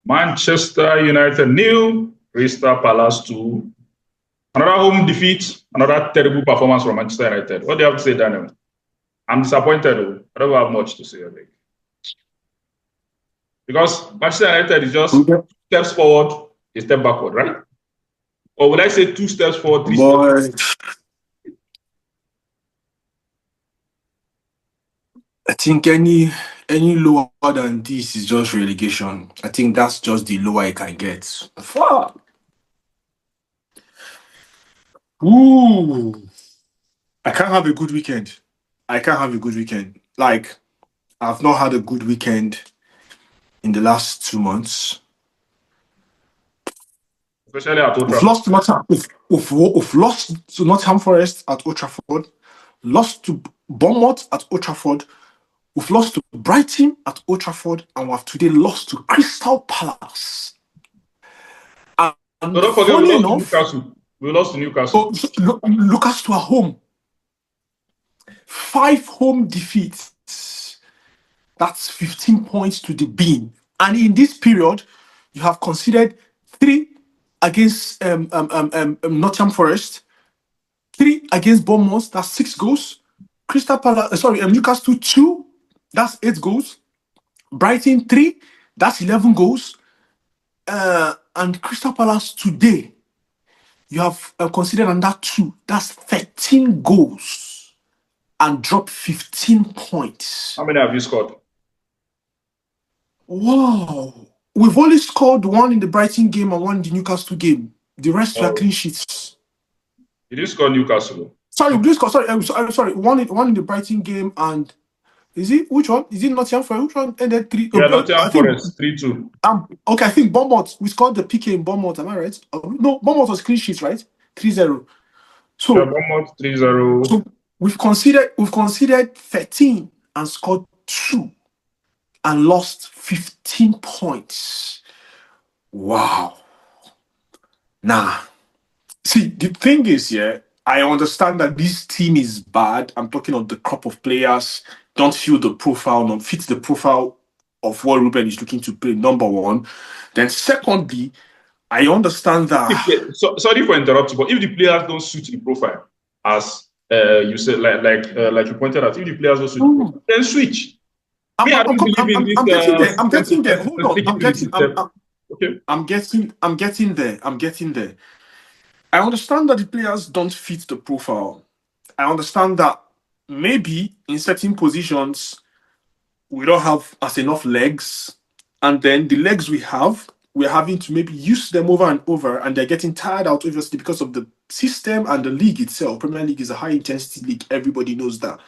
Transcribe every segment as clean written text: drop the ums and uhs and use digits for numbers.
Manchester United nil, Crystal Palace 2. Another home defeat, another terrible performance from Manchester United. What do you have to say, Daniel? I'm disappointed. I don't have much to say, I think. Because Manchester United is just 2 steps forward, a step backward, right? Or would I say 2 steps forward, 3 steps back? I think any lower than this is just relegation. I think that's just the lower I can get. Fuck. Ooh. I can't have a good weekend. Like, I've not had a good weekend in the last 2 months. Especially at Old Trafford. We've lost to Nottingham Forest at Old Trafford, lost to Bournemouth at Old Trafford, we've lost to Brighton at Old Trafford, and we've today lost to Crystal Palace. And so don't forget, we lost to Newcastle. Newcastle at home. 5 home defeats. That's 15 points to the bin. And in this period, you have considered 3 against Nottingham Forest, 3 against Bournemouth, that's 6 goals. Newcastle 2, that's 8 goals. Brighton 3, that's 11 goals. And Crystal Palace today, you have considered under 2, that's 13 goals and dropped 15 points. How many have you scored? Wow. We've only scored 1 in the Brighton game and 1 in the Newcastle game. The rest were clean sheets. You didn't score Newcastle. Sorry, 1 in the Brighton game, and which one? Is it Nottingham Forest? Which one ended 3? Yeah, Nottingham Forest 3-2. Okay, I think Bournemouth. We scored the PK in Bournemouth. Am I right? No, Bournemouth was clean sheets, right? 3-0. So yeah, Bournemouth 3-0. So we've considered 13 and scored 2 and lost 15 points. Wow. Nah. See, the thing is, I understand that this team is bad. I'm talking of the crop of players don't fit the profile of what Ruben is looking to play, number 1. Then secondly, I understand that... sorry for interrupting, but if the players don't suit the profile, as you said, like you pointed out, if the players don't suit the profile, then switch. I'm getting there. Hold on. I'm getting there. I understand that the players don't fit the profile. I understand that maybe in certain positions we don't have as enough legs, and then the legs we're having to maybe use them over and over, and they're getting tired out, obviously, because of the system and the league itself. Premier League is a high intensity league. Everybody knows that.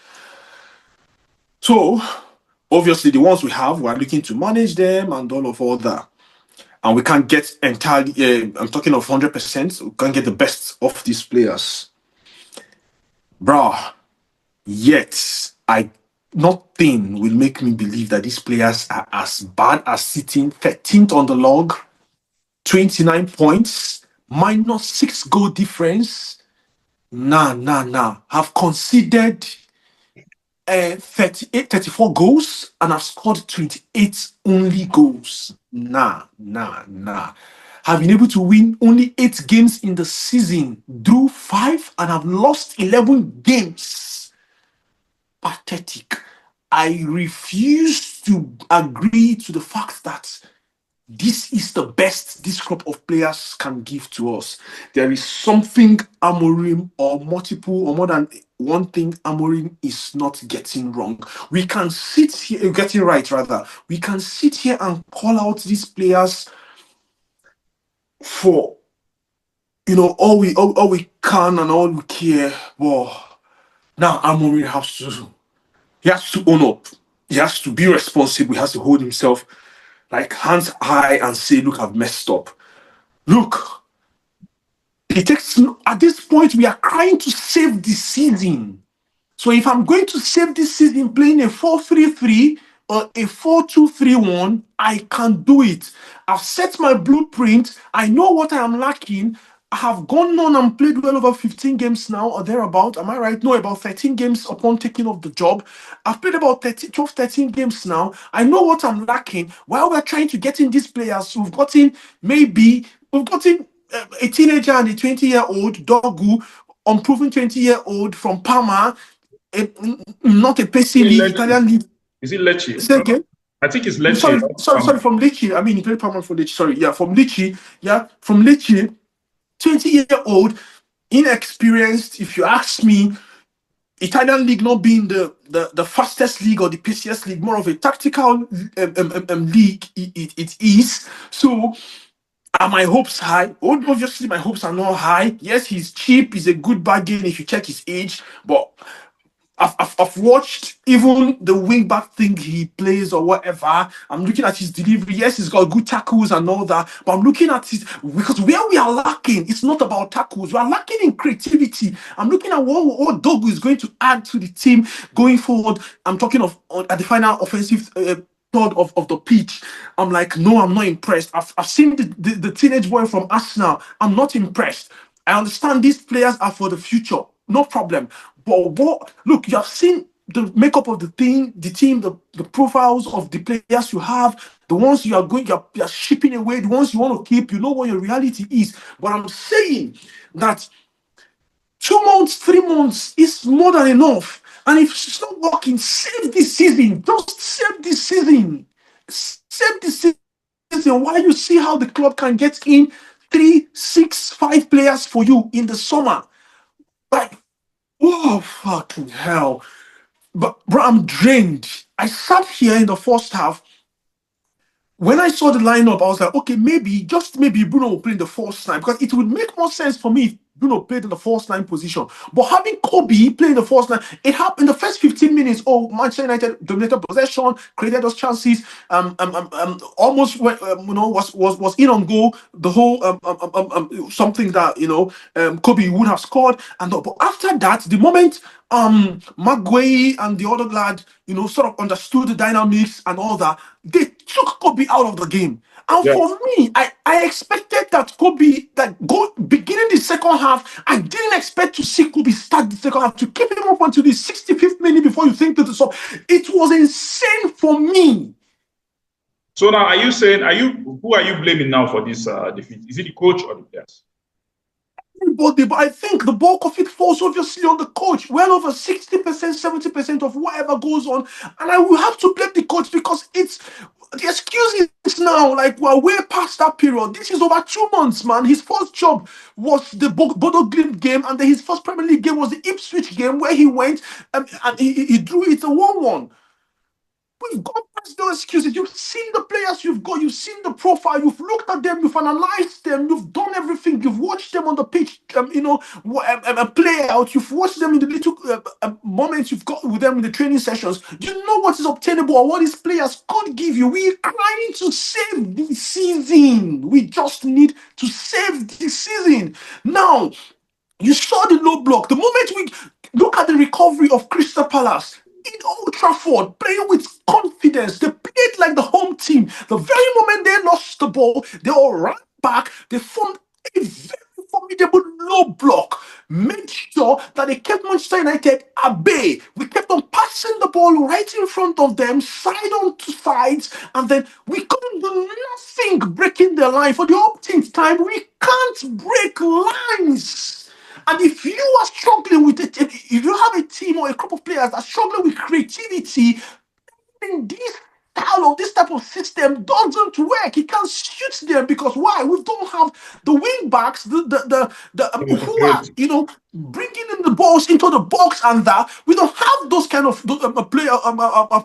So obviously the ones we have, we're looking to manage them and all that. And we can't get entirely, I'm talking of 100%, we can't get the best of these players. Bruh, yet, nothing will make me believe that these players are as bad as sitting 13th on the log, 29 points, minus 6 goal difference. Nah. Have conceded 34 goals and have scored 28 only goals. Nah. Have been able to win only 8 games in the season, drew 5 and have lost 11 games. Pathetic. I refuse to agree to the fact that this is the best this crop of players can give to us. There is something Amorim or more than one thing Amorim is not getting wrong. We can sit here, getting right rather. We can sit here and call out these players for, all we can and all we care. But now Amorim has to own up. He has to be responsible. He has to hold himself like hands high and say, look, I've messed up. Look, at this point, we are trying to save the season. So if I'm going to save this season playing a 4-3-3 or a 4-2-3-1, I can do it. I've set my blueprint. I know what I am lacking. I have gone on and played well over 15 games now or thereabout. Am I right? No, about 13 games upon taking up the job. I've played about 12, 13 games now. I know what I'm lacking. While we're trying to get in these players, we've gotten a teenager and a 20-year-old Dogu, unproven 20-year-old from Parma, not a pacey league, Italian league. Is it Lecce? Say again? I think it's Lecce. Sorry, from Lecce. I mean, he played Parma for Lecce. Sorry, yeah, from Lecce. Yeah, from Lecce. 20-year-old, inexperienced, if you ask me. Italian league not being the fastest league or the paciest league, more of a tactical league it is. So are my hopes high? Obviously, my hopes are not high. Yes, he's cheap. He's a good bargain if you check his age. But I've watched even the wing back thing he plays or whatever. I'm looking at his delivery. Yes, he's got good tackles and all that. But I'm looking at his, because where we are lacking, it's not about tackles. We are lacking in creativity. I'm looking at what Dogu is going to add to the team going forward. I'm talking of at the final offensive third of the pitch. I'm like, no, I'm not impressed. I've seen the teenage boy from Arsenal. I'm not impressed. I understand these players are for the future, no problem. But look, you have seen the makeup of the team, the profiles of the players you have, the ones you're shipping away, the ones you want to keep. You know what your reality is. But I'm saying that 2 months, 3 months is more than enough. And if it's not working, save this season. Just save this season. Save this season. While you see how the club can get in 3, 6, 5 players for you in the summer. Like, oh, fucking hell. But, bro, I'm drained. I sat here in the first half. When I saw the lineup, I was like, okay, just maybe Bruno will play in the false nine, because it would make more sense for me if Bruno played in the false nine position. But having Kobe play in the false nine, it happened in the first 15 minutes. Oh, Manchester United dominated possession, created those chances, almost was in on goal. The whole something that Kobe would have scored. But after that, the moment Maguire and the other lad, sort of understood the dynamics and all that, they took Kobe out of the game. And Yeah. for me, I expected that Kobe, beginning the second half, I didn't expect to see Kobe start the second half, to keep him up until the 65th minute before you think that it was insane for me. So now, who are you blaming now for this defeat? Is it the coach or the players? Everybody, but I think the bulk of it falls obviously on the coach. Well over 60%, 70% of whatever goes on. And I will have to blame the coach, because it's the excuse is now, like, we're way past that period. This is over 2 months, man. His first job was the Bodo Glimt game, and then his first Premier League game was the Ipswich game, where he went and he drew it a 1-1. We've got past no excuses. You've seen the players you've got. You've seen the profile. You've looked at them. You've analyzed them. You've done everything. You've watched them on the pitch. Play out. You've watched them in the little moments you've got with them in the training sessions. You know what is obtainable or what these players could give you. We're trying to save the season. We just need to save the season. Now, you saw the low block. The moment we look at the recovery of Crystal Palace in Old Trafford, playing with confidence, they played like the home team. The very moment they lost the ball, they all ran back. They formed a very formidable low block. Made sure that they kept Manchester United at bay. We kept on passing the ball right in front of them, side on to sides, and then we couldn't do nothing breaking their line. For the 18th time, we can't break lines. And if you are struggling with it, if you have a team or a group of players that are struggling with creativity, then this type of system doesn't work. It can't suit them, because why? We don't have the wing backs, who are bringing in the balls into the box, and that we don't have those kind of player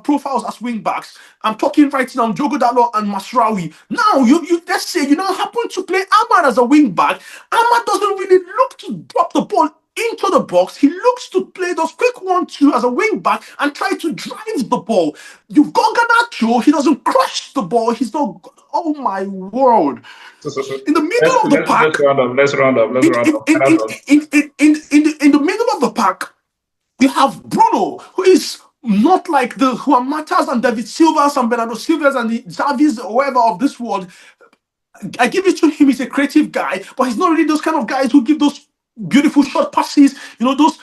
profiles as wing backs. I'm talking right now, Diogo Dalot and Masraoui. Now you let's say you happen to play Ahmad as a wing back. Ahmad doesn't really look to drop the ball into the box. He looks to play those quick 1-2 as a wing back and try to drive the ball. You've got Garnacho, he doesn't crush the ball. He's not. Oh my word! In the middle of the pack. Let's round up. In the middle of the pack, you have Bruno, who is not like the Juan Matas and David Silvas and Bernardo Silvas and the Xavis or whoever of this world. I give it to him. He's a creative guy, but he's not really those kind of guys who give those beautiful short passes. Those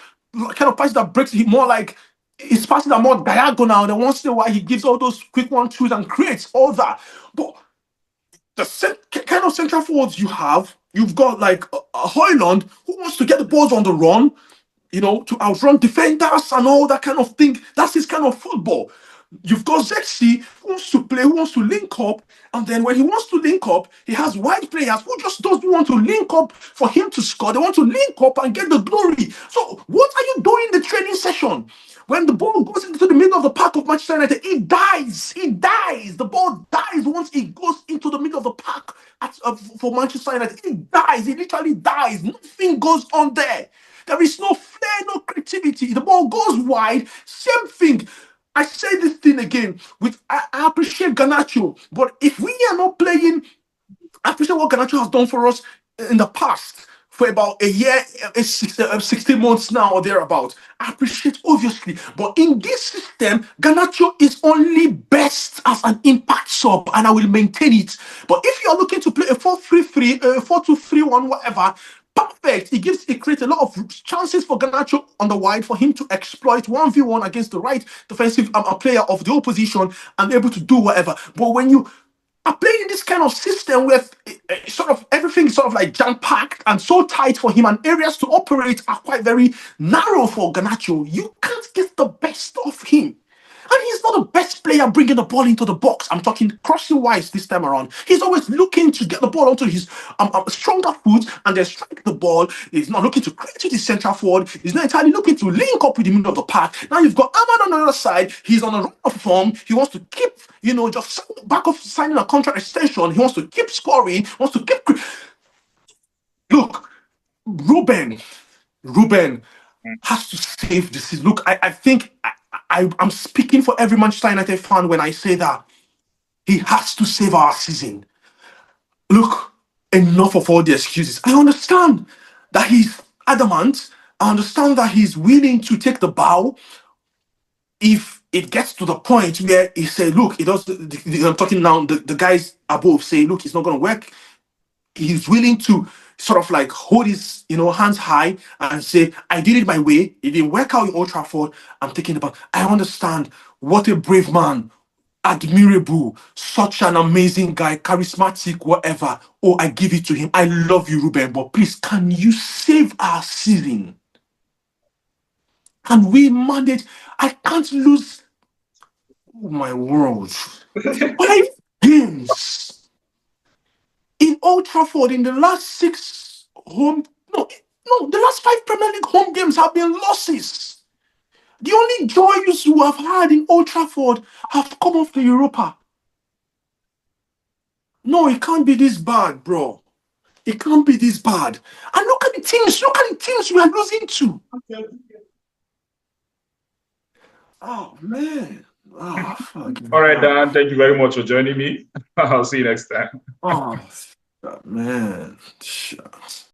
kind of passes that breaks. He more like his passes are more diagonal. And once in a while, he gives all those quick 1-2s and creates all that. But the kind of central forwards you've got like a Hoyland who wants to get the balls on the run, to outrun defenders and all that kind of thing. That's his kind of football. You've got Zexi who wants to play, who wants to link up, and then when he wants to link up, he has wide players who just doesn't want to link up for him to score. They want to link up and get the glory. So what are you doing in the training session? When the ball goes into the middle of the park of Manchester United, it dies. It dies. The ball dies once it goes into the middle of the park for Manchester United. It dies. It literally dies. Nothing goes on there. There is no flair, no creativity. The ball goes wide. Same thing. I say this thing again. I appreciate Garnacho, but if we are not playing, I appreciate what Garnacho has done for us in the past for about a year, 16 months now or thereabout. I appreciate, obviously, but in this system, Garnacho is only best as an impact sub, and I will maintain it. But if you are looking to play a 4-3-3, 4-2-3-1, whatever, perfect. It creates a lot of chances for Garnacho on the wide for him to exploit 1v1 against the right defensive player of the opposition and able to do whatever. But when you are playing this kind of system where sort of everything is sort of like jam-packed and so tight for him, and areas to operate are quite very narrow for Garnacho, you can't get the best of him. And he's not the best player bringing the ball into the box. I'm talking crossing wise this time around. He's always looking to get the ball onto his stronger foot and then strike the ball. He's not looking to create with his central forward. He's not entirely looking to link up with the middle of the park. Now you've got Ahmad on the other side. He's on a run of form. He wants to keep, just back off signing a contract extension. He wants to keep scoring. Wants to keep. Look, Ruben has to save the season. Look, I think I'm speaking for every Manchester United fan when I say that he has to save our season. Look, enough of all the excuses. I understand that he's adamant. I understand that he's willing to take the bow if it gets to the point where he say, look, it does. I'm talking now, the guys above say, look, it's not going to work. He's willing to sort of like hold his hands high and say, I did it my way. It didn't work out in Old Trafford. I'm taking the back. I understand. What a brave man. Admirable. Such an amazing guy. Charismatic, whatever. Oh, I give it to him. I love you, Ruben. But please, can you save our season? And we manage. I can't lose. Oh, my world. 5 games. In Old Trafford, in the last the last 5 Premier League home games have been losses. The only joys you have had in Old Trafford have come off the Europa. No, it can't be this bad, bro. It can't be this bad. And look at the teams we are losing to. Oh, man. Oh, fuck. All right, Dan, thank you very much for joining me. I'll see you next time. Oh, man. Shucks.